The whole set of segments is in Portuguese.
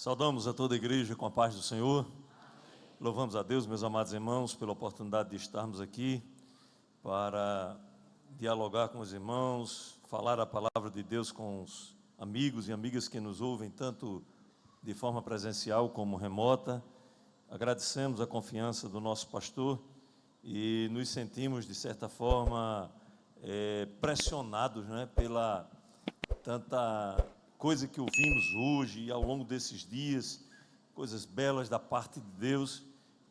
Saudamos a toda a igreja com a paz do Senhor. Louvamos a Deus, meus amados irmãos, pela oportunidade de estarmos aqui para dialogar com os irmãos, falar a palavra de Deus com os amigos e amigas que nos ouvem, tanto de forma presencial como remota. Agradecemos a confiança do nosso pastor e nos sentimos, de certa forma, pressionados, pela tanta coisa que ouvimos hoje e ao longo desses dias, coisas belas da parte de Deus,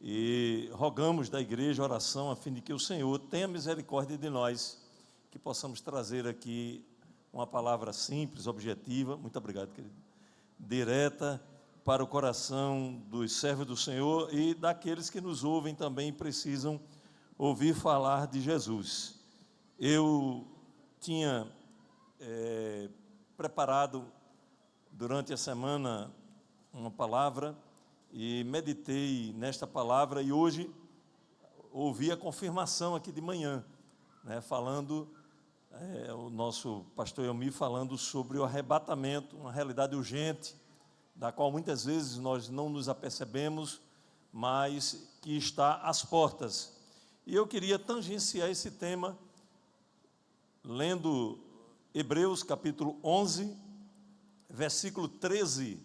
e rogamos da igreja oração a fim de que o Senhor tenha misericórdia de nós, que possamos trazer aqui uma palavra simples, objetiva, muito obrigado, querido, direta para o coração dos servos do Senhor e daqueles que nos ouvem também precisam ouvir falar de Jesus. Eu tinha preparado durante a semana uma palavra e meditei nesta palavra e hoje ouvi a confirmação aqui de manhã, falando, o nosso pastor Elmi falando sobre o arrebatamento, uma realidade urgente, da qual muitas vezes nós não nos apercebemos, mas que está às portas. E eu queria tangenciar esse tema lendo Hebreus capítulo 11, versículo 13,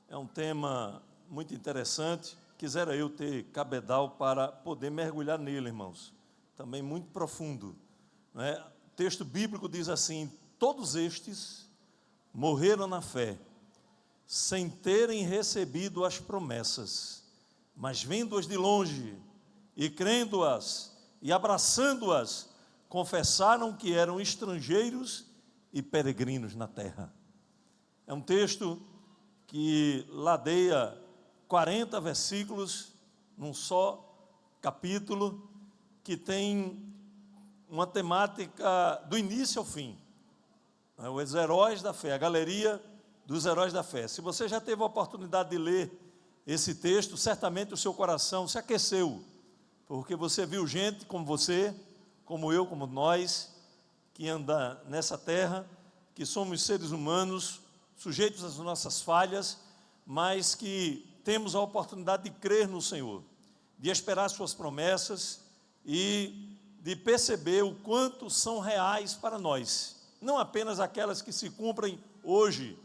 é um tema muito interessante, quisera eu ter cabedal para poder mergulhar nele, irmãos, também muito profundo, O texto bíblico diz assim: todos estes morreram na fé, sem terem recebido as promessas, mas vendo-as de longe, e crendo-as, e abraçando-as, confessaram que eram estrangeiros e peregrinos na terra. É um texto que ladeia 40 versículos num só capítulo, que tem uma temática do início ao fim. Os heróis da fé, a galeria dos heróis da fé. Se você já teve a oportunidade de ler esse texto, certamente o seu coração se aqueceu, porque você viu gente como você, como eu, como nós, que anda nessa terra, que somos seres humanos, sujeitos às nossas falhas, mas que temos a oportunidade de crer no Senhor, de esperar suas promessas e de perceber o quanto são reais para nós, não apenas aquelas que se cumprem hoje,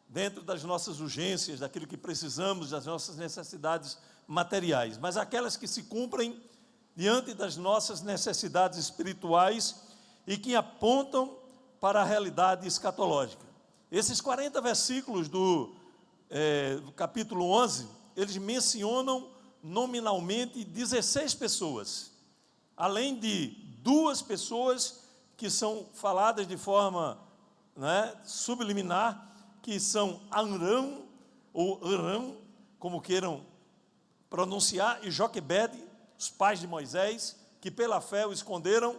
dentro das nossas urgências, daquilo que precisamos, das nossas necessidades materiais, mas aquelas que se cumprem diante das nossas necessidades espirituais e que apontam para a realidade escatológica. Esses 40 versículos do capítulo 11, eles mencionam nominalmente 16 pessoas, além de 2 pessoas que são faladas de forma subliminar, que são Arão, ou Arão, como queiram pronunciar, e Joquebede, os pais de Moisés, que pela fé o esconderam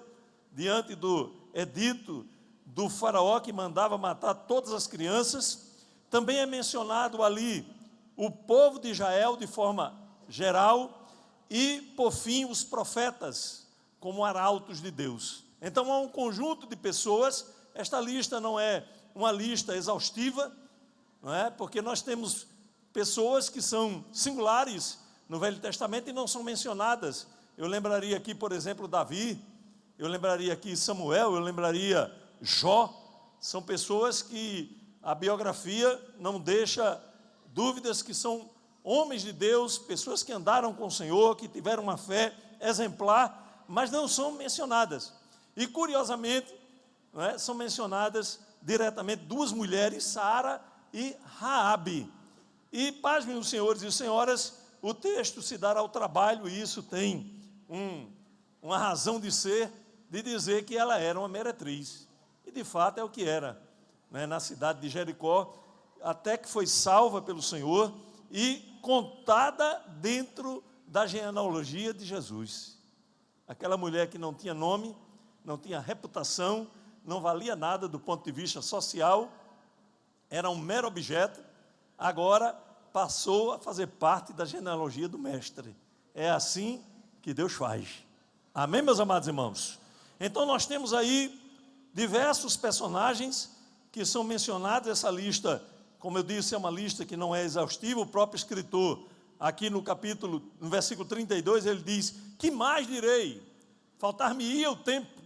diante do edito do faraó que mandava matar todas as crianças. Também é mencionado ali o povo de Israel de forma geral e, por fim, os profetas como arautos de Deus. Então há um conjunto de pessoas. Esta lista não é uma lista exaustiva, porque nós temos pessoas que são singulares no Velho Testamento e não são mencionadas. Eu lembraria aqui, por exemplo, Davi, eu lembraria aqui Samuel, eu lembraria Jó. São pessoas que a biografia não deixa dúvidas que são homens de Deus, pessoas que andaram com o Senhor, que tiveram uma fé exemplar, mas não são mencionadas. E curiosamente, são mencionadas diretamente 2 mulheres, Sara e Raabe. E pasmem os senhores e senhoras, o texto se dará ao trabalho, e isso tem uma razão de ser, de dizer que ela era uma meretriz. E de fato é o que era, na cidade de Jericó, até que foi salva pelo Senhor e contada dentro da genealogia de Jesus. Aquela mulher que não tinha nome, não tinha reputação, não valia nada do ponto de vista social, era um mero objeto, agora passou a fazer parte da genealogia do Mestre. É assim que Deus faz. Amém, meus amados irmãos? Então nós temos aí diversos personagens que são mencionados. Essa lista como eu disse, é uma lista que não é exaustiva. O próprio escritor, aqui no versículo 32, ele diz: que mais direi? Faltar-me-ia o tempo.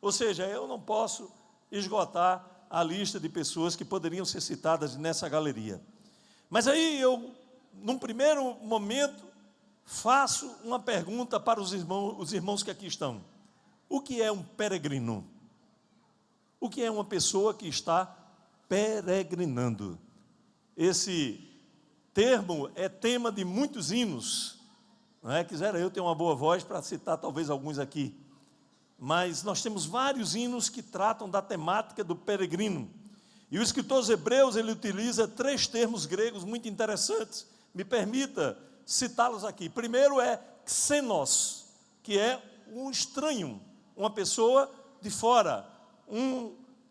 Ou seja, eu não posso esgotar a lista de pessoas que poderiam ser citadas nessa galeria. Mas aí eu, num primeiro momento, faço uma pergunta para os irmãos que aqui estão. O que é um peregrino? O que é uma pessoa que está peregrinando? Esse termo é tema de muitos hinos, não é? Quisera eu ter uma boa voz para citar talvez alguns aqui, mas nós temos vários hinos que tratam da temática do peregrino, e o escritor aos Hebreus, ele utiliza 3 termos gregos muito interessantes. Me permita citá-los aqui. Primeiro é xenos, que é um estranho, uma pessoa de fora,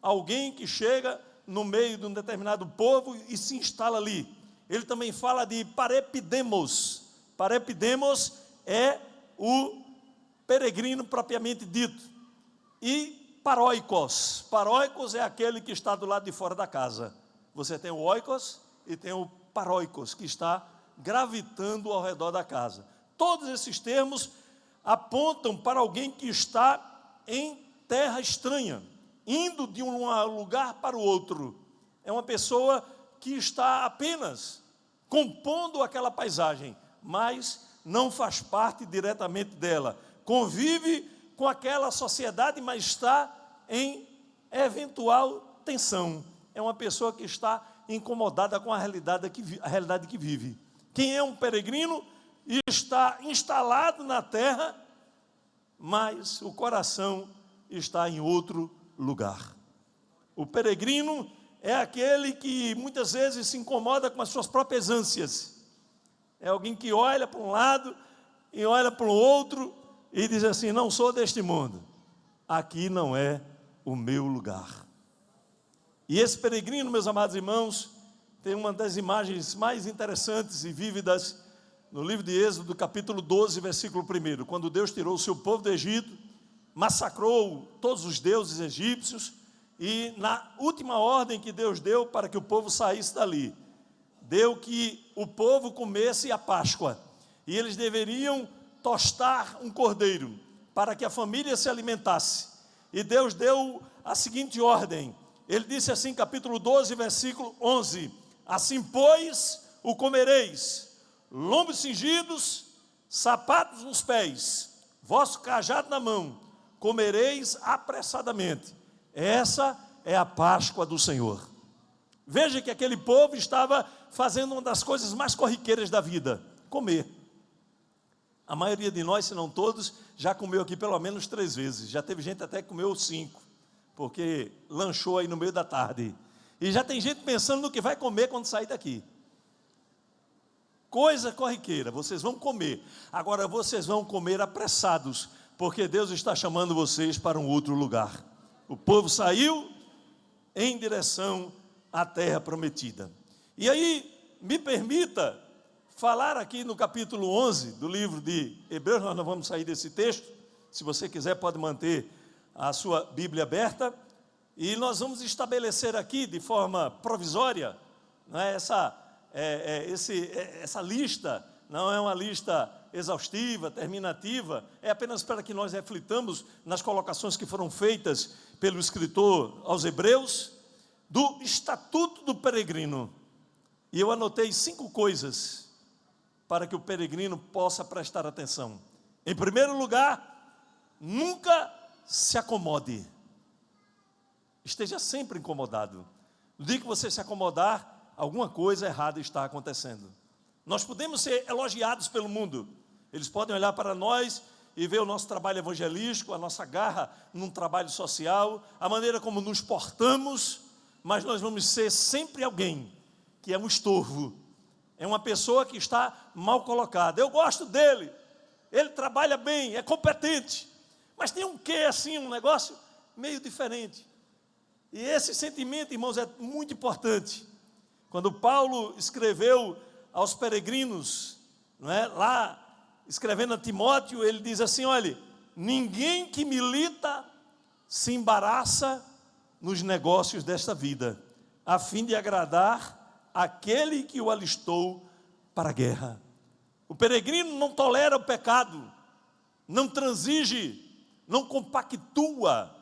alguém que chega no meio de um determinado povo e se instala ali. Ele também fala de parepidemos. Parepidemos é o peregrino propriamente dito. E paróikos. Paróikos é aquele que está do lado de fora da casa. Você tem o oikos e tem o paróikos, que está gravitando ao redor da casa. Todos esses termos apontam para alguém que está em terra estranha, indo de um lugar para o outro. É uma pessoa que está apenas compondo aquela paisagem, mas não faz parte diretamente dela. Convive com aquela sociedade, mas está em eventual tensão. É uma pessoa que está incomodada com a realidade que vive. Quem é um peregrino está instalado na terra, mas o coração está em outro lugar. O peregrino é aquele que muitas vezes se incomoda com as suas próprias ânsias. É alguém que olha para um lado e olha para o outro e diz assim: não sou deste mundo, aqui não é o meu lugar. E esse peregrino, meus amados irmãos, tem uma das imagens mais interessantes e vívidas no livro de Êxodo, capítulo 12, versículo 1, quando Deus tirou o seu povo do Egito, massacrou todos os deuses egípcios, e na última ordem que Deus deu para que o povo saísse dali, deu que o povo comesse a Páscoa, e eles deveriam tostar um cordeiro, para que a família se alimentasse. E Deus deu a seguinte ordem, ele disse assim, capítulo 12, versículo 11, assim, pois, o comereis, lombos cingidos, sapatos nos pés, vosso cajado na mão, comereis apressadamente. Essa é a Páscoa do Senhor. Veja que aquele povo estava fazendo uma das coisas mais corriqueiras da vida, comer. A maioria de nós, se não todos, já comeu aqui pelo menos 3 vezes. Já teve gente até que comeu 5, porque lanchou aí no meio da tarde. E já tem gente pensando no que vai comer quando sair daqui. Coisa corriqueira, vocês vão comer. Agora vocês vão comer apressados, porque Deus está chamando vocês para um outro lugar. O povo saiu em direção à terra prometida. E aí, me permita falar aqui no capítulo 11 do livro de Hebreus. Nós não vamos sair desse texto. Se você quiser, pode manter a sua Bíblia aberta. E nós vamos estabelecer aqui, de forma provisória, né, essa lista. Não é uma lista exaustiva, terminativa, é apenas para que nós reflitamos nas colocações que foram feitas pelo escritor aos Hebreus, do estatuto do peregrino. E eu anotei 5 coisas para que o peregrino possa prestar atenção. Em primeiro lugar, nunca se acomode. Esteja sempre incomodado. No dia que você se acomodar, alguma coisa errada está acontecendo. Nós podemos ser elogiados pelo mundo. Eles podem olhar para nós e ver o nosso trabalho evangelístico, a nossa garra num trabalho social, a maneira como nos portamos, mas nós vamos ser sempre alguém que é um estorvo, é uma pessoa que está mal colocada. Eu gosto dele, ele trabalha bem, é competente, mas tem um quê assim, um negócio meio diferente. E esse sentimento, irmãos, é muito importante. Quando Paulo escreveu aos peregrinos, não é, lá escrevendo a Timóteo, ele diz assim: olha, ninguém que milita se embaraça nos negócios desta vida, a fim de agradar aquele que o alistou para a guerra. O peregrino não tolera o pecado, não transige, não compactua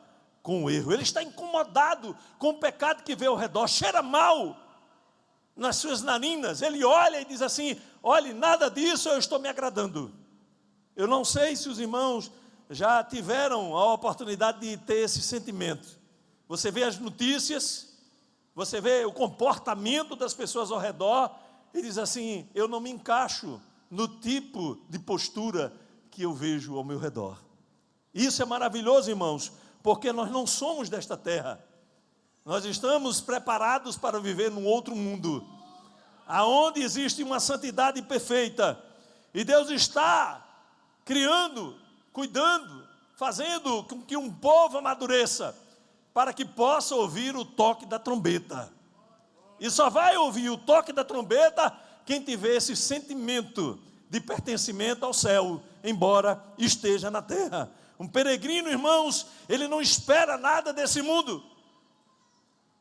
com o erro. Ele está incomodado com o pecado que vê ao redor, cheira mal nas suas narinas. Ele olha e diz assim: olhe, nada disso eu estou me agradando. Eu não sei se os irmãos já tiveram a oportunidade de ter esse sentimento. Você vê as notícias, você vê o comportamento das pessoas ao redor e diz assim: eu não me encaixo no tipo de postura que eu vejo ao meu redor. Isso é maravilhoso, irmãos, porque nós não somos desta terra. Nós estamos preparados para viver num outro mundo, aonde existe uma santidade perfeita, e Deus está criando, cuidando, fazendo com que um povo amadureça, para que possa ouvir o toque da trombeta. E só vai ouvir o toque da trombeta quem tiver esse sentimento de pertencimento ao céu, embora esteja na terra. Um peregrino, irmãos, ele não espera nada desse mundo.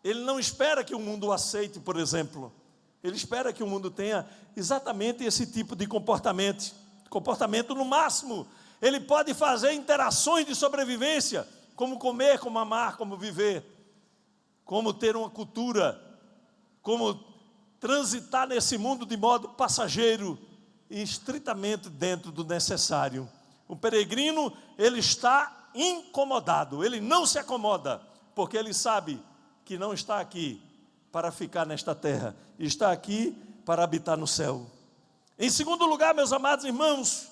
Ele não espera que o mundo o aceite, por exemplo. Ele espera que o mundo tenha exatamente esse tipo de comportamento. Comportamento no máximo. Ele pode fazer interações de sobrevivência, como comer, como amar, como viver, como ter uma cultura, como transitar nesse mundo de modo passageiro e estritamente dentro do necessário. O peregrino, ele está incomodado, ele não se acomoda, porque ele sabe que não está aqui para ficar nesta terra, está aqui para habitar no céu. Em segundo lugar, meus amados irmãos,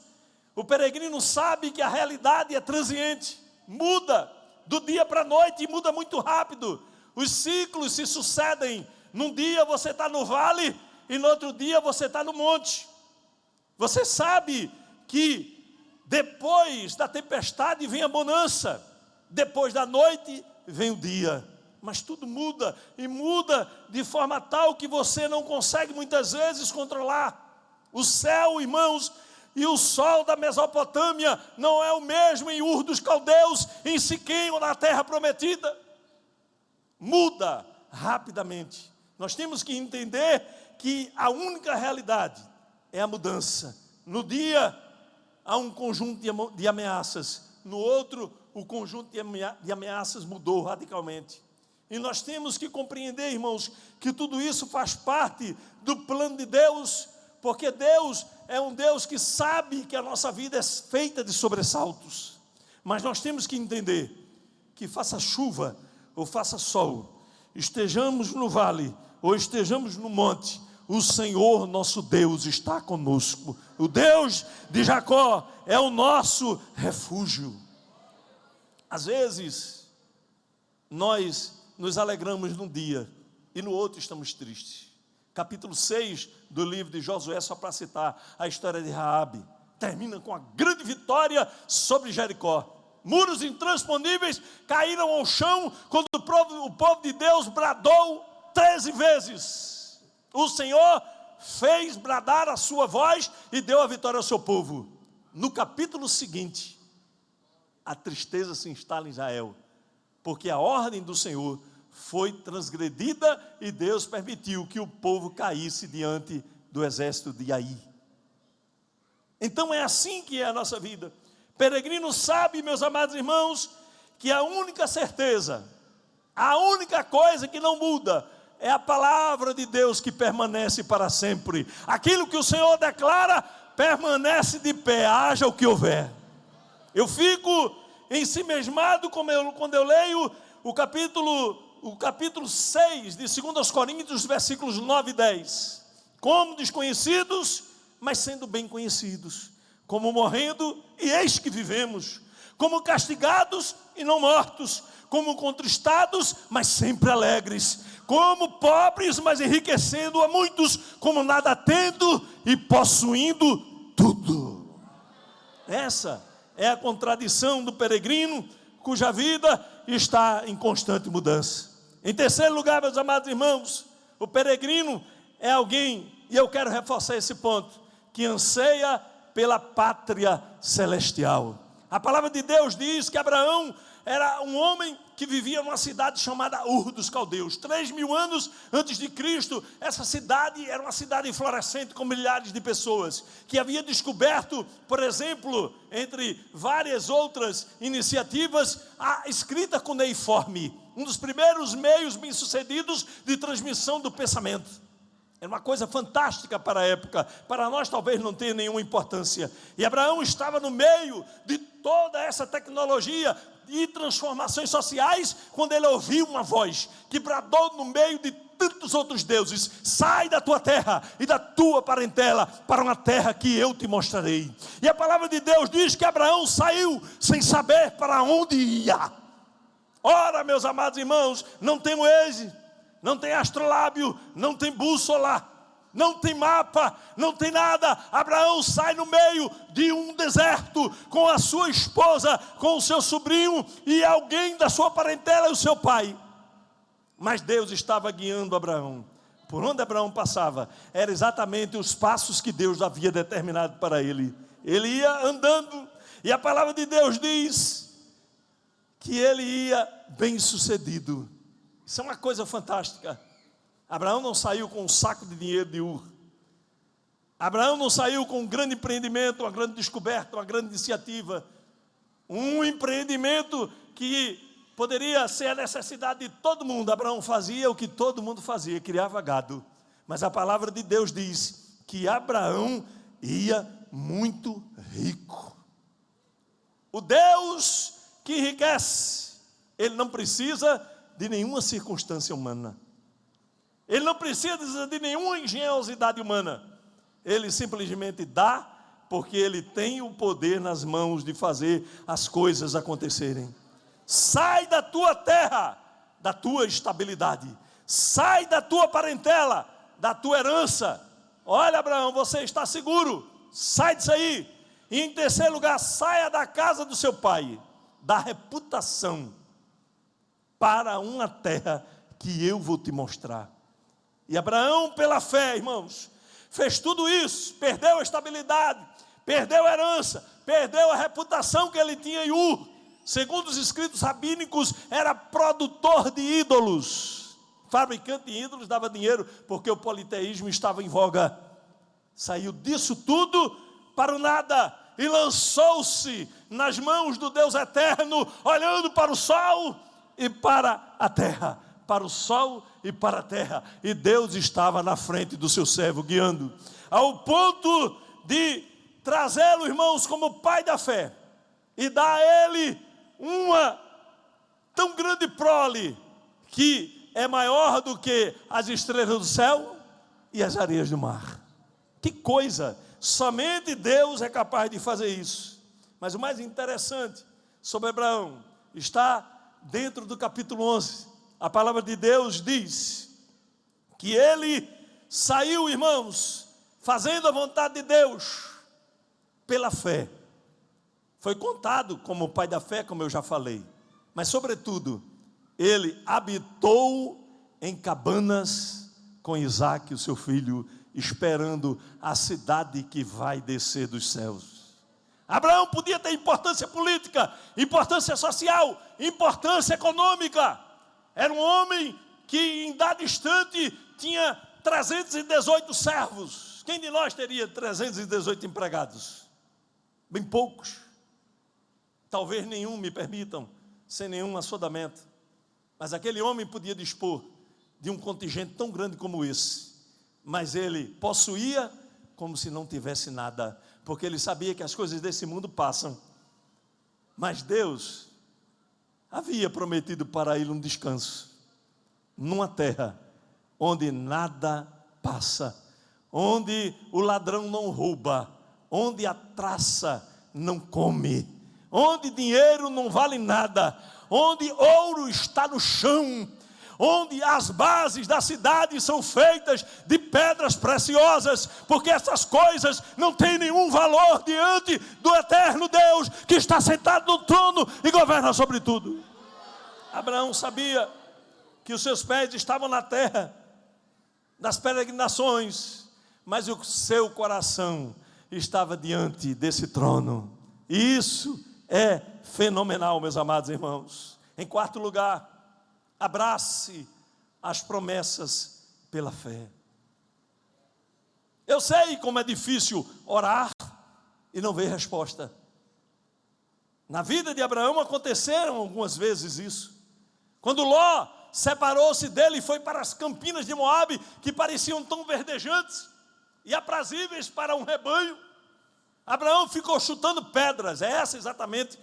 o peregrino sabe que a realidade é transiente, muda do dia para a noite e muda muito rápido. Os ciclos se sucedem. Num dia você está no vale e no outro dia você está no monte. Você sabe que depois da tempestade vem a bonança, depois da noite vem o dia. Mas tudo muda, e muda de forma tal que você não consegue muitas vezes controlar. O céu, irmãos, e o sol da Mesopotâmia não é o mesmo em Ur dos Caldeus, em Siquém ou na terra prometida. Muda rapidamente. Nós temos que entender que a única realidade é a mudança. No dia há um conjunto de ameaças, no outro o conjunto de ameaças mudou radicalmente. E nós temos que compreender, irmãos, que tudo isso faz parte do plano de Deus, porque Deus é um Deus que sabe que a nossa vida é feita de sobressaltos. Mas nós temos que entender que faça chuva ou faça sol, estejamos no vale ou estejamos no monte, o Senhor nosso Deus está conosco. O Deus de Jacó é o nosso refúgio. Às vezes, nós nos alegramos num dia e no outro estamos tristes. Capítulo 6 do livro de Josué, só para citar a história de Raabe, termina com a grande vitória sobre Jericó. Muros intransponíveis caíram ao chão quando o povo de Deus bradou 13 vezes. O Senhor fez bradar a sua voz e deu a vitória ao seu povo. No capítulo seguinte, a tristeza se instala em Israel, porque a ordem do Senhor foi transgredida e Deus permitiu que o povo caísse diante do exército de Ai. Então é assim que é a nossa vida. Peregrino sabe, meus amados irmãos, que a única certeza, a única coisa que não muda é a palavra de Deus que permanece para sempre. Aquilo que o Senhor declara permanece de pé, haja o que houver. Eu fico ensimesmado quando eu leio o capítulo 6 de 2 Coríntios, versículos 9 e 10. Como desconhecidos, mas sendo bem conhecidos. Como morrendo, e eis que vivemos. Como castigados e não mortos. Como contristados, mas sempre alegres. Como pobres, mas enriquecendo a muitos. Como nada tendo e possuindo tudo. Essa é a contradição do peregrino, cuja vida está em constante mudança. Em terceiro lugar, meus amados irmãos, o peregrino é alguém, e eu quero reforçar esse ponto, que anseia pela pátria celestial. A palavra de Deus diz que Abraão era um homem que vivia numa cidade chamada Ur dos Caldeus. 3.000 anos antes de Cristo, essa cidade era uma cidade florescente com milhares de pessoas, que havia descoberto, por exemplo, entre várias outras iniciativas, a escrita cuneiforme, um dos primeiros meios bem-sucedidos de transmissão do pensamento. Era uma coisa fantástica para a época. Para nós talvez não tenha nenhuma importância. E Abraão estava no meio de toda essa tecnologia e transformações sociais, quando ele ouviu uma voz que bradou no meio de tantos outros deuses: sai da tua terra e da tua parentela para uma terra que eu te mostrarei. E a palavra de Deus diz que Abraão saiu sem saber para onde ia. Ora, meus amados irmãos, não tem Waze, não tem astrolábio, não tem bússola, não tem mapa, não tem nada. Abraão sai no meio de um deserto com a sua esposa, com o seu sobrinho e alguém da sua parentela e o seu pai. Mas Deus estava guiando Abraão. Por onde Abraão passava, era exatamente os passos que Deus havia determinado para ele. Ele ia andando, e a palavra de Deus diz que ele ia bem-sucedido. Isso é uma coisa fantástica. Abraão não saiu com um saco de dinheiro de Ur. Abraão não saiu com um grande empreendimento, uma grande descoberta, uma grande iniciativa. Um empreendimento que poderia ser a necessidade de todo mundo. Abraão fazia o que todo mundo fazia, criava gado. Mas a palavra de Deus diz que Abraão ia muito rico. O Deus que enriquece, ele não precisa de nenhuma circunstância humana. Ele não precisa de nenhuma engenhosidade humana. Ele simplesmente dá, porque ele tem o poder nas mãos de fazer as coisas acontecerem. Sai da tua terra, da tua estabilidade. Sai da tua parentela, da tua herança. Olha, Abraão, você está seguro. Sai disso aí. E em terceiro lugar, saia da casa do seu pai, da reputação, para uma terra que eu vou te mostrar. E Abraão, pela fé, irmãos, fez tudo isso, perdeu a estabilidade, perdeu a herança, perdeu a reputação que ele tinha em Ur. Segundo os escritos rabínicos, era produtor de ídolos, fabricante de ídolos, dava dinheiro, porque o politeísmo estava em voga. Saiu disso tudo para o nada, e lançou-se nas mãos do Deus eterno, olhando para o sol e para a terra, para o sol e para a terra, e Deus estava na frente do seu servo, guiando, ao ponto de trazê-lo, irmãos, como pai da fé, e dar a ele uma tão grande prole, que é maior do que as estrelas do céu e as areias do mar. Que coisa! Somente Deus é capaz de fazer isso. Mas o mais interessante sobre Abraão está dentro do capítulo 11, a palavra de Deus diz que ele saiu, irmãos, fazendo a vontade de Deus, pela fé. Foi contado como pai da fé, como eu já falei. Mas sobretudo, ele habitou em cabanas com Isaque, o seu filho, esperando a cidade que vai descer dos céus. Abraão podia ter importância política, importância social, importância econômica. Era um homem que em dado instante tinha 318 servos. Quem de nós teria 318 empregados? Bem poucos. Talvez nenhum, me permitam, sem nenhum assodamento. Mas aquele homem podia dispor de um contingente tão grande como esse. Mas ele possuía como se não tivesse nada, porque ele sabia que as coisas desse mundo passam. Mas Deus havia prometido para ele um descanso, numa terra onde nada passa, onde o ladrão não rouba, onde a traça não come, onde dinheiro não vale nada, onde ouro está no chão, onde as bases da cidade são feitas de pedras preciosas, porque essas coisas não têm nenhum valor diante do eterno Deus, que está sentado no trono e governa sobre tudo. Abraão sabia que os seus pés estavam na terra das peregrinações, mas o seu coração estava diante desse trono. E isso é fenomenal, meus amados irmãos. Em quarto lugar, abrace as promessas pela fé. Eu sei como é difícil orar e não ver resposta. Na vida de Abraão aconteceram algumas vezes isso. Quando Ló separou-se dele e foi para as campinas de Moabe, que pareciam tão verdejantes e aprazíveis para um rebanho, Abraão ficou chutando pedras. É essa exatamente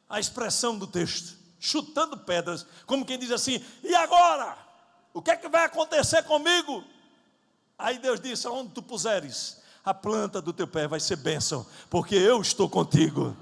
a expressão do texto, chutando pedras, como quem diz assim: e agora? O que é que vai acontecer comigo? Aí Deus disse: onde tu puseres a planta do teu pé vai ser bênção, porque eu estou contigo.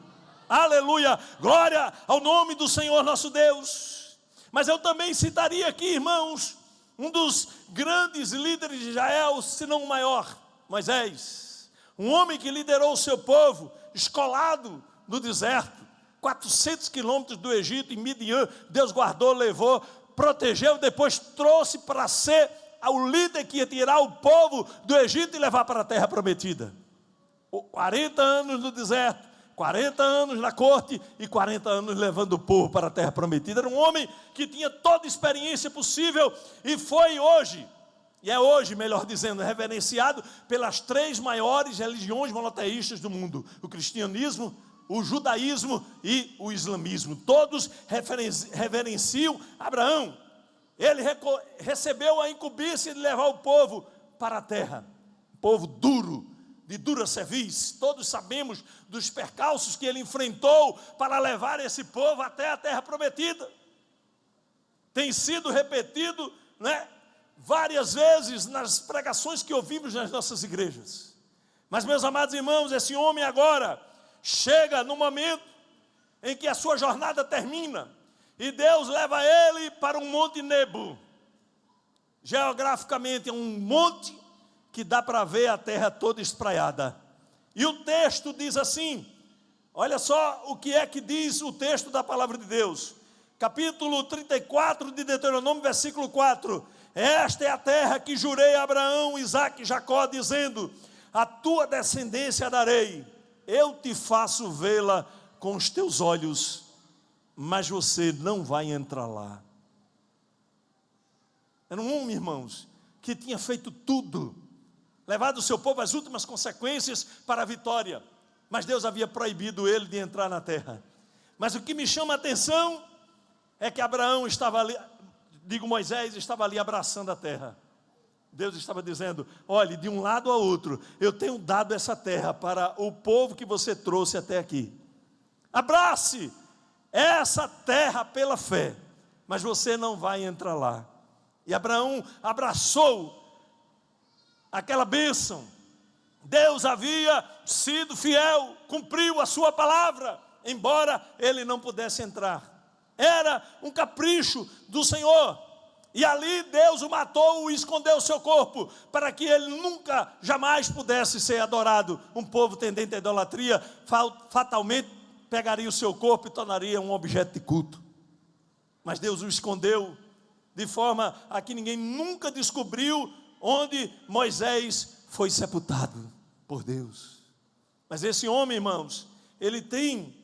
Aleluia, glória ao nome do Senhor nosso Deus. Mas eu também citaria aqui, irmãos, um dos grandes líderes de Israel, se não o maior, Moisés. Um homem que liderou o seu povo, escolado no deserto, 400 quilômetros do Egito, em Midian. Deus guardou, levou, protegeu, depois trouxe para ser o líder que ia tirar o povo do Egito e levar para a terra prometida. 40 anos no deserto, 40 anos na corte e 40 anos levando o povo para a terra prometida. Era um homem que tinha toda a experiência possível e foi hoje, e é hoje, melhor dizendo, reverenciado pelas 3 maiores religiões monoteístas do mundo: o cristianismo, o judaísmo e o islamismo. Todos reverenciam Abraão. Ele recebeu a incumbência de levar o povo para a terra, povo duro, de dura cerviz. Todos sabemos dos percalços que ele enfrentou para levar esse povo até a terra prometida. Tem sido repetido, várias vezes nas pregações que ouvimos nas nossas igrejas. Mas, meus amados irmãos, esse homem agora chega no momento em que a sua jornada termina, e Deus leva ele para um monte Nebo. Geograficamente é um monte que dá para ver a terra toda espraiada. E o texto diz assim, olha só o que é que diz o texto da palavra de Deus. Capítulo 34 de Deuteronômio, versículo 4. Esta é a terra que jurei a Abraão, Isaque e Jacó, dizendo: a tua descendência darei, eu te faço vê-la com os teus olhos, mas você não vai entrar lá. Era um homem, irmãos, que tinha feito tudo, levado o seu povo às últimas consequências para a vitória, mas Deus havia proibido ele de entrar na terra. Mas o que me chama a atenção é que Abraão estava ali, Moisés estava ali abraçando a terra. Deus estava dizendo: olhe, de um lado a outro, eu tenho dado essa terra para o povo que você trouxe até aqui. Abrace essa terra pela fé, mas você não vai entrar lá. E Abraão abraçou aquela bênção. Deus havia sido fiel, cumpriu a sua palavra, embora ele não pudesse entrar. Era um capricho do Senhor. E ali Deus o matou e escondeu o seu corpo, para que ele nunca, jamais pudesse ser adorado. Um povo tendente à idolatria fatalmente pegaria o seu corpo e tornaria um objeto de culto. Mas Deus o escondeu, de forma a que ninguém nunca descobriu onde Moisés foi sepultado por Deus. Mas esse homem, irmãos, ele tem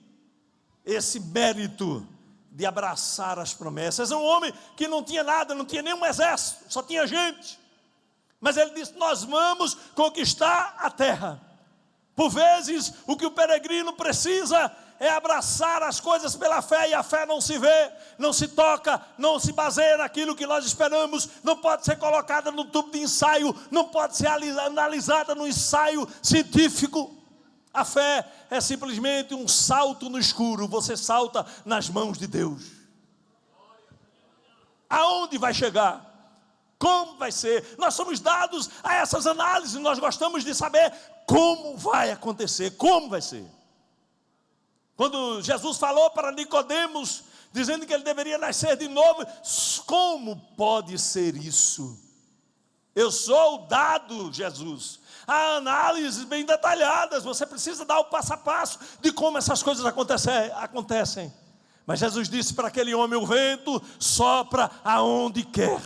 esse mérito de abraçar as promessas. É um homem que não tinha nada, não tinha nenhum exército, só tinha gente. Mas ele disse: nós vamos conquistar a terra. Por vezes, o que o peregrino precisa é abraçar as coisas pela fé, e a fé não se vê, não se toca, não se baseia naquilo que nós esperamos, não pode ser colocada no tubo de ensaio, não pode ser analisada no ensaio científico. A fé é simplesmente um salto no escuro, você salta nas mãos de Deus. Aonde vai chegar? Como vai ser? Nós somos dados a essas análises, nós gostamos de saber como vai acontecer, como vai ser. Quando Jesus falou para Nicodemos, dizendo que ele deveria nascer de novo, como pode ser isso? Eu sou dado, Jesus, a análises bem detalhadas, você precisa dar o passo a passo de como essas coisas acontecem. Mas Jesus disse para aquele homem: o vento sopra aonde quer,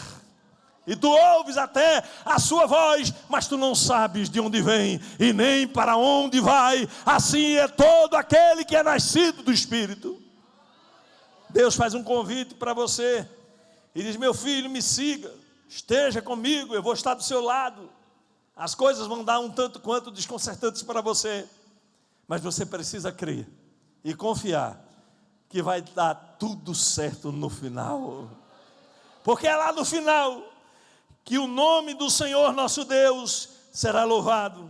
e tu ouves até a sua voz, mas tu não sabes de onde vem e nem para onde vai. Assim é todo aquele que é nascido do Espírito. Deus faz um convite para você e diz: meu filho, me siga, esteja comigo, eu vou estar do seu lado. As coisas vão dar um tanto quanto desconcertantes para você, mas você precisa crer e confiar que vai dar tudo certo no final, porque é lá no final que o nome do Senhor nosso Deus será louvado.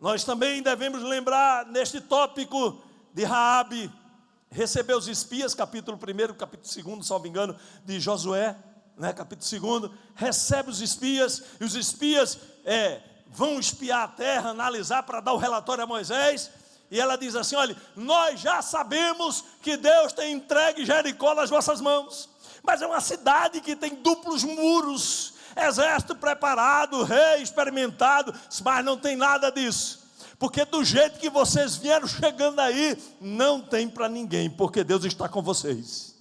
Nós também devemos lembrar neste tópico de Raabe, recebeu os espias, capítulo 1, capítulo 2, salvo engano, de Josué, né, capítulo 2, recebe os espias, e os espias vão espiar a terra, analisar para dar o relatório a Moisés, e ela diz assim: olha, nós já sabemos que Deus tem entregue Jericó nas vossas mãos, mas é uma cidade que tem duplos muros, exército preparado, rei experimentado, mas não tem nada disso, porque do jeito que vocês vieram chegando aí, não tem para ninguém, porque Deus está com vocês.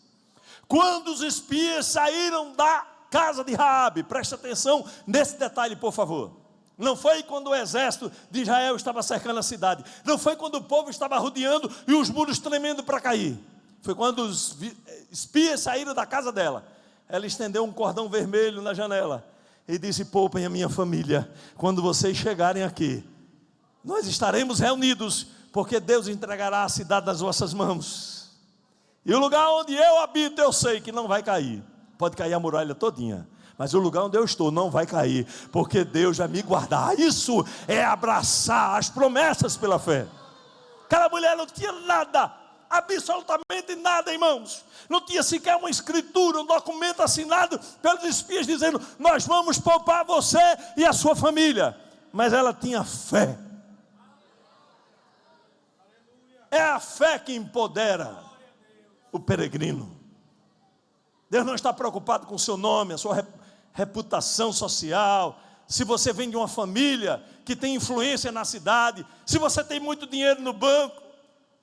Quando os espias saíram da casa de Raabe, preste atenção nesse detalhe, por favor. Não foi quando o exército de Israel estava cercando a cidade, não foi quando o povo estava rodeando e os muros tremendo para cair. Foi quando os espias saíram da casa dela. Ela estendeu um cordão vermelho na janela e disse: poupem a minha família, quando vocês chegarem aqui, nós estaremos reunidos, porque Deus entregará a cidade nas vossas mãos, e o lugar onde eu habito, eu sei que não vai cair. Pode cair a muralha todinha, mas o lugar onde eu estou não vai cair, porque Deus vai me guardar. Isso é abraçar as promessas pela fé. Aquela mulher não tinha nada, absolutamente nada, irmãos. Não tinha sequer uma escritura, um documento assinado pelos espias dizendo: nós vamos poupar você e a sua família. Mas ela tinha fé. É a fé que empodera o peregrino. Deus não está preocupado com o seu nome, a sua reputação social, se você vem de uma família que tem influência na cidade, se você tem muito dinheiro no banco.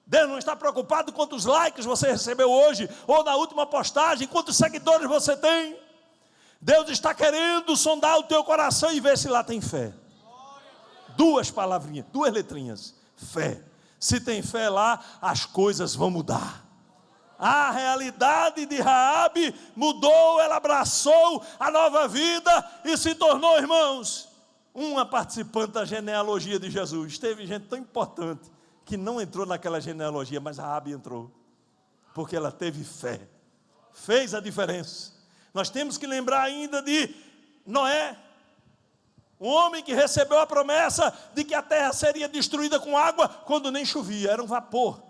Deus não está preocupado com quantos likes você recebeu hoje, ou na última postagem, quantos seguidores você tem. Deus está querendo sondar o teu coração e ver se lá tem fé. Duas palavrinhas, duas letrinhas: fé. Se tem fé lá, as coisas vão mudar. A realidade de Raabe mudou, ela abraçou a nova vida e se tornou, irmãos, uma participante da genealogia de Jesus. Teve gente tão importante que não entrou naquela genealogia, mas Raabe entrou, porque ela teve fé, fez a diferença. Nós temos que lembrar ainda de Noé, um homem que recebeu a promessa de que a terra seria destruída com água quando nem chovia. Era um vapor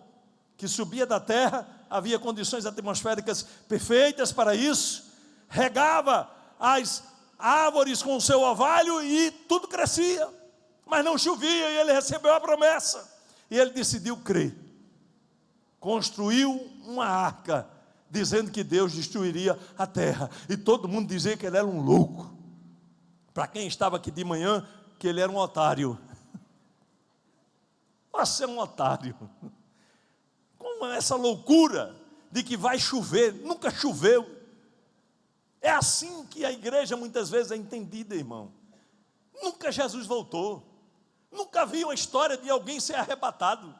que subia da terra, havia condições atmosféricas perfeitas para isso, regava as árvores com o seu orvalho e tudo crescia, mas não chovia, e ele recebeu a promessa, e ele decidiu crer, construiu uma arca, dizendo que Deus destruiria a terra, e todo mundo dizia que ele era um louco. Para quem estava aqui de manhã, que ele era um otário. Você é um otário. Como é essa loucura de que vai chover? Nunca choveu. É assim que a igreja muitas vezes é entendida, irmão. Nunca Jesus voltou. Nunca vi uma história de alguém ser arrebatado,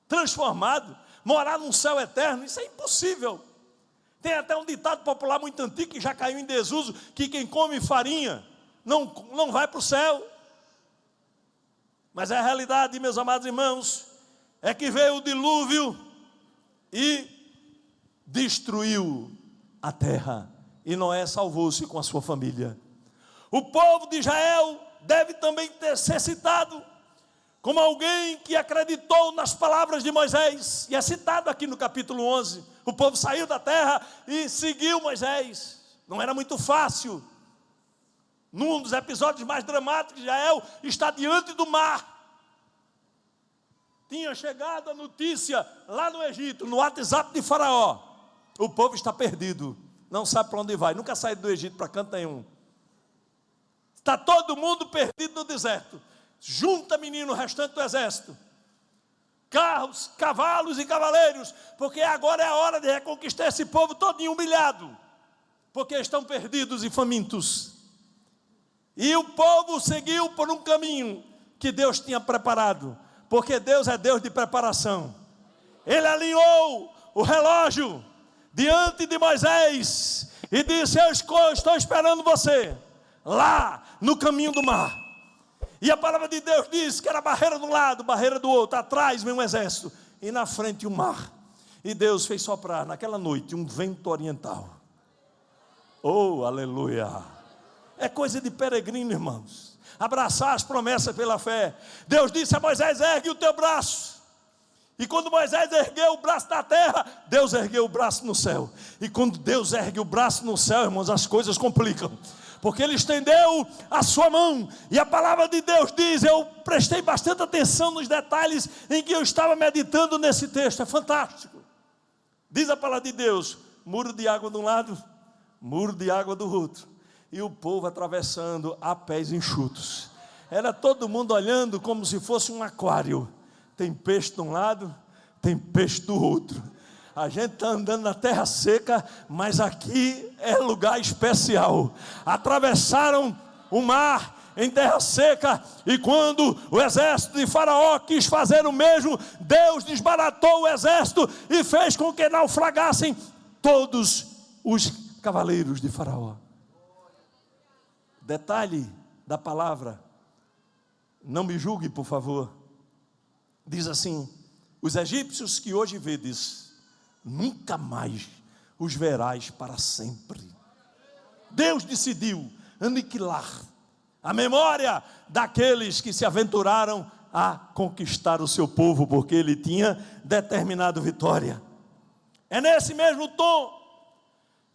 transformado, morar num céu eterno. Isso é impossível. Tem até um ditado popular muito antigo que já caiu em desuso, que quem come farinha não vai para o céu. Mas a realidade, meus amados irmãos, é que veio o dilúvio e destruiu a terra, e Noé salvou-se com a sua família. O povo de Israel deve também ser citado como alguém que acreditou nas palavras de Moisés, e é citado aqui no capítulo 11. O povo saiu da terra e seguiu Moisés. Não era muito fácil. Num dos episódios mais dramáticos, Israel está diante do mar. Tinha chegado a notícia lá no Egito, no WhatsApp de Faraó: o povo está perdido, não sabe para onde vai, nunca saiu do Egito para canto nenhum. Está todo mundo perdido no deserto. Junta, menino, o restante do exército, carros, cavalos e cavaleiros, porque agora é a hora de reconquistar esse povo todinho humilhado, porque estão perdidos e famintos. E o povo seguiu por um caminho que Deus tinha preparado, porque Deus é Deus de preparação. Ele alinhou o relógio diante de Moisés e disse: eu estou esperando você lá no caminho do mar. E a palavra de Deus diz que era barreira de um lado, barreira do outro, atrás vem um exército e na frente o mar. E Deus fez soprar naquela noite um vento oriental. Oh, aleluia! É coisa de peregrino, irmãos, abraçar as promessas pela fé. Deus disse a Moisés: ergue o teu braço. E quando Moisés ergueu o braço na terra, Deus ergueu o braço no céu. E quando Deus ergue o braço no céu, irmãos, as coisas complicam, porque Ele estendeu a sua mão. E a palavra de Deus diz, eu prestei bastante atenção nos detalhes em que eu estava meditando nesse texto, é fantástico. Diz a palavra de Deus: muro de água de um lado, muro de água do outro, e o povo atravessando a pés enxutos. Era todo mundo olhando como se fosse um aquário. Tem peixe de um lado, tem peixe do outro. A gente está andando na terra seca, mas aqui é lugar especial. Atravessaram o mar em terra seca, e quando o exército de Faraó quis fazer o mesmo, Deus desbaratou o exército e fez com que naufragassem todos os cavaleiros de Faraó. Detalhe da palavra, não me julgue, por favor. Diz assim: os egípcios que hoje vedes, nunca mais os verás para sempre. Deus decidiu aniquilar a memória daqueles que se aventuraram a conquistar o seu povo, porque Ele tinha determinado vitória. É nesse mesmo tom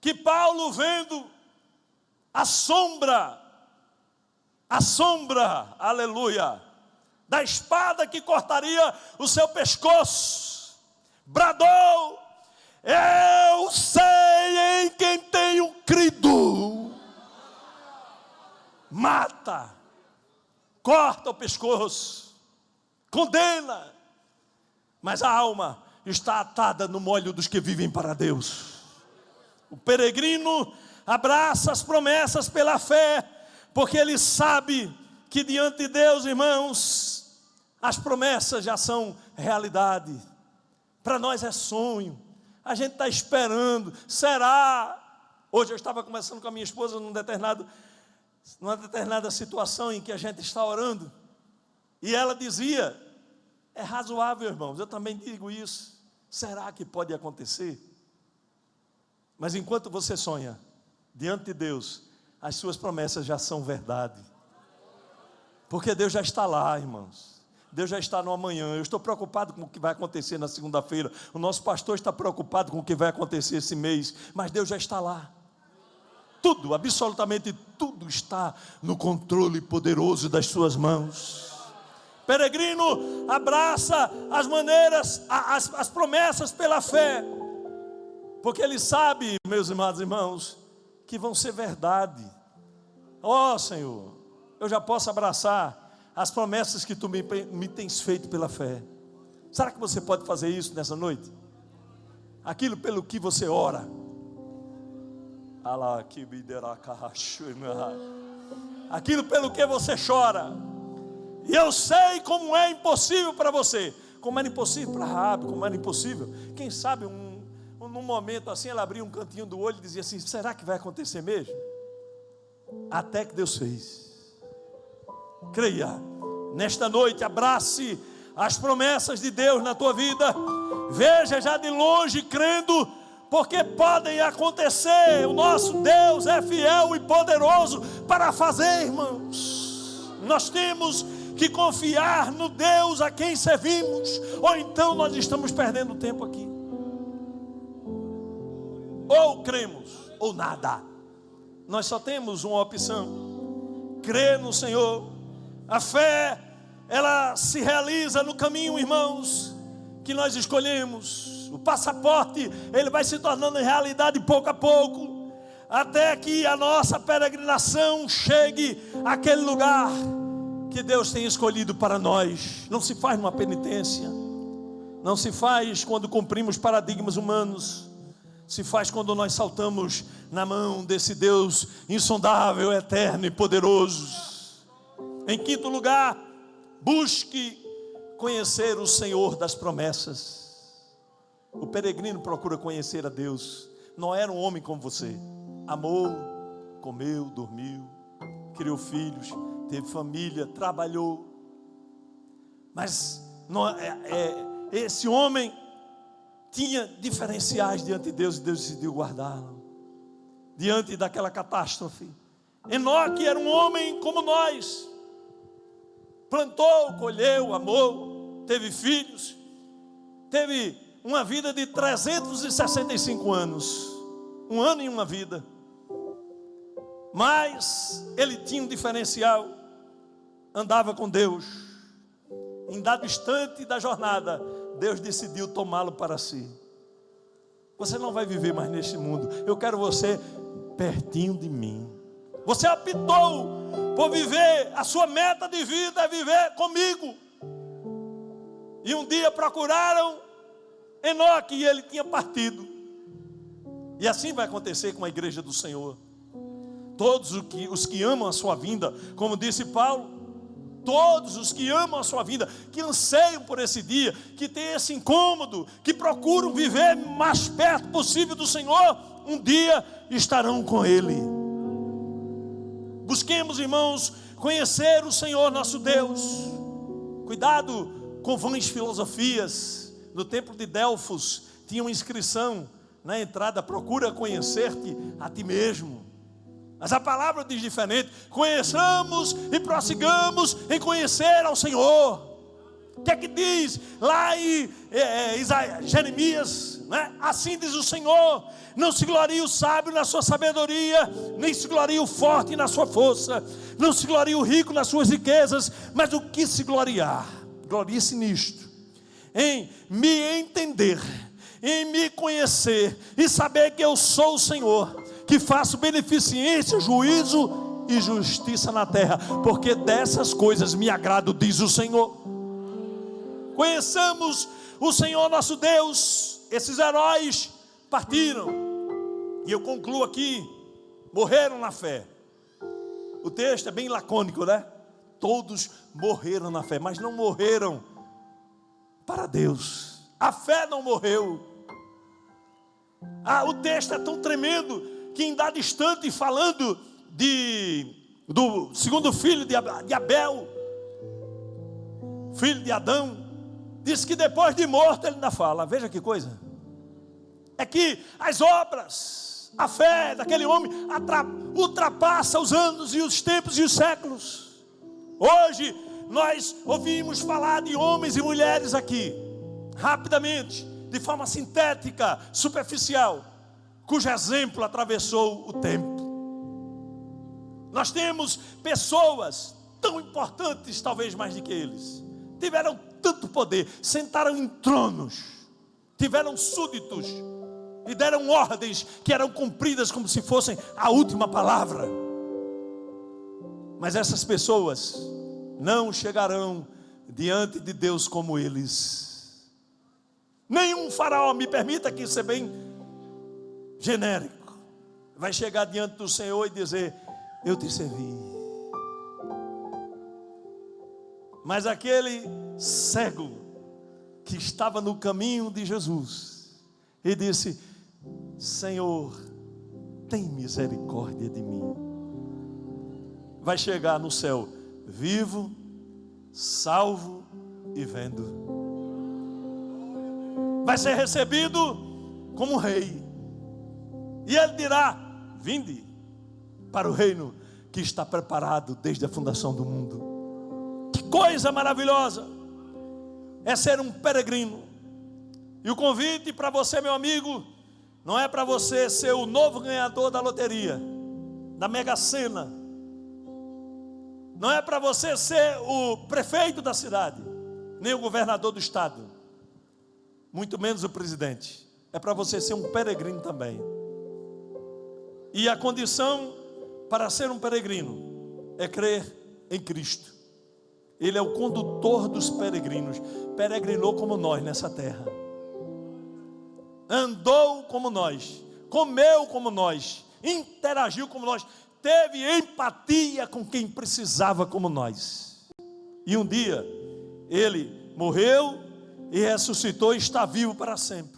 que Paulo, vendo a sombra, aleluia, da espada que cortaria o seu pescoço, bradou: eu sei em quem tenho crido. Mata, corta o pescoço, condena, mas a alma está atada no molho dos que vivem para Deus. O peregrino abraça as promessas pela fé, porque ele sabe que diante de Deus, irmãos, as promessas já são realidade. Para nós é sonho, a gente está esperando. Será? Hoje eu estava conversando com a minha esposa numa determinada situação em que a gente está orando, e ela dizia: é razoável, irmãos, eu também digo isso, será que pode acontecer? Mas enquanto você sonha, diante de Deus, as suas promessas já são verdade, porque Deus já está lá, irmãos. Deus já está no amanhã. Eu estou preocupado com o que vai acontecer na segunda-feira, o nosso pastor está preocupado com o que vai acontecer esse mês, mas Deus já está lá. Tudo, absolutamente tudo está no controle poderoso das suas mãos. Peregrino abraça as maneiras, as promessas pela fé, porque ele sabe, meus amados irmãos, que vão ser verdade. Ó Senhor, eu já posso abraçar as promessas que Tu me tens feito pela fé. Será que você pode fazer isso nessa noite? Aquilo pelo que você ora, aquilo pelo que você chora, e eu sei como é impossível para você, como era impossível para Raabe, como era impossível. Quem sabe num momento assim, ela abria um cantinho do olho e dizia assim: será que vai acontecer mesmo? Até que Deus fez. Creia, nesta noite, abrace as promessas de Deus na tua vida. Veja já de longe, crendo, porque podem acontecer. O nosso Deus é fiel e poderoso para fazer, irmãos. Nós temos que confiar no Deus a quem servimos, ou então nós estamos perdendo tempo aqui. Ou cremos, ou nada. Nós só temos uma opção: crer no Senhor. A fé, ela se realiza no caminho, irmãos, que nós escolhemos. O passaporte, ele vai se tornando realidade pouco a pouco, até que a nossa peregrinação chegue àquele lugar que Deus tem escolhido para nós. Não se faz numa penitência, não se faz quando cumprimos paradigmas humanos, se faz quando nós saltamos na mão desse Deus insondável, eterno e poderoso. Em quinto lugar, busque conhecer o Senhor das promessas. O peregrino procura conhecer a Deus. não era um homem como você. Amou, comeu, dormiu, criou filhos, teve família, trabalhou. Mas esse homem tinha diferenciais diante de Deus, e Deus decidiu guardá-lo diante daquela catástrofe. Enoque era um homem como nós, plantou, colheu, amou, teve filhos, teve uma vida de 365 anos, um ano e uma vida. Mas ele tinha um diferencial, andava com Deus. Em dado instante da jornada, Deus decidiu tomá-lo para si. Você não vai viver mais neste mundo, eu quero você pertinho de mim. Você optou por viver, a sua meta de vida é viver comigo. E um dia procuraram Enoque e ele tinha partido. E assim vai acontecer com a igreja do Senhor. Todos os que amam a sua vinda, como disse Paulo, todos os que amam a sua vida, que anseiam por esse dia, que têm esse incômodo, que procuram viver mais perto possível do Senhor, um dia estarão com Ele. Busquemos, irmãos, conhecer o Senhor nosso Deus. Cuidado com vãs filosofias. No templo de Delfos tinha uma inscrição na entrada: procura conhecer-te a ti mesmo. Mas a palavra diz diferente: conheçamos e prossigamos em conhecer ao Senhor. O que é que diz lá em Jeremias, né? Assim diz o Senhor: não se glorie o sábio na sua sabedoria, nem se glorie o forte na sua força, não se glorie o rico nas suas riquezas, mas o que se gloriar, glorie-se nisto, em me entender, em me conhecer e saber que eu sou o Senhor, que faço beneficência, juízo e justiça na terra, porque dessas coisas me agrado, diz o Senhor. Conheçamos o Senhor nosso Deus. Esses heróis partiram, e eu concluo aqui: morreram na fé. O texto é bem lacônico, né? Todos morreram na fé, mas não morreram para Deus. A fé não morreu. O texto é tão tremendo que em dado instante, falando do segundo filho de Abel, filho de Adão, diz que depois de morto ele ainda fala. Veja que coisa. É que as obras, a fé daquele homem ultrapassa os anos e os tempos e os séculos. Hoje nós ouvimos falar de homens e mulheres aqui, rapidamente, de forma sintética, superficial, cujo exemplo atravessou o tempo. Nós temos pessoas tão importantes, talvez mais do que eles, tiveram tanto poder, sentaram em tronos, tiveram súditos e deram ordens que eram cumpridas como se fossem a última palavra. Mas essas pessoas não chegarão diante de Deus como eles. Nenhum faraó, me permita aqui ser bem genérico, vai chegar diante do Senhor e dizer: eu te servi. Mas aquele cego que estava no caminho de Jesus e disse: Senhor, tem misericórdia de mim, vai chegar no céu vivo, salvo e vendo. Vai ser recebido como rei. E ele dirá: vinde para o reino que está preparado desde a fundação do mundo. Que coisa maravilhosa é ser um peregrino. E o convite para você, meu amigo, não é para você ser o novo ganhador da loteria, da Mega Sena. Não é para você ser o prefeito da cidade, nem o governador do estado, muito menos o presidente. É para você ser um peregrino também. E a condição para ser um peregrino é crer em Cristo. Ele é o condutor dos peregrinos. Peregrinou como nós nessa terra, andou como nós, comeu como nós, interagiu como nós, teve empatia com quem precisava como nós. E um dia ele morreu e ressuscitou e está vivo para sempre.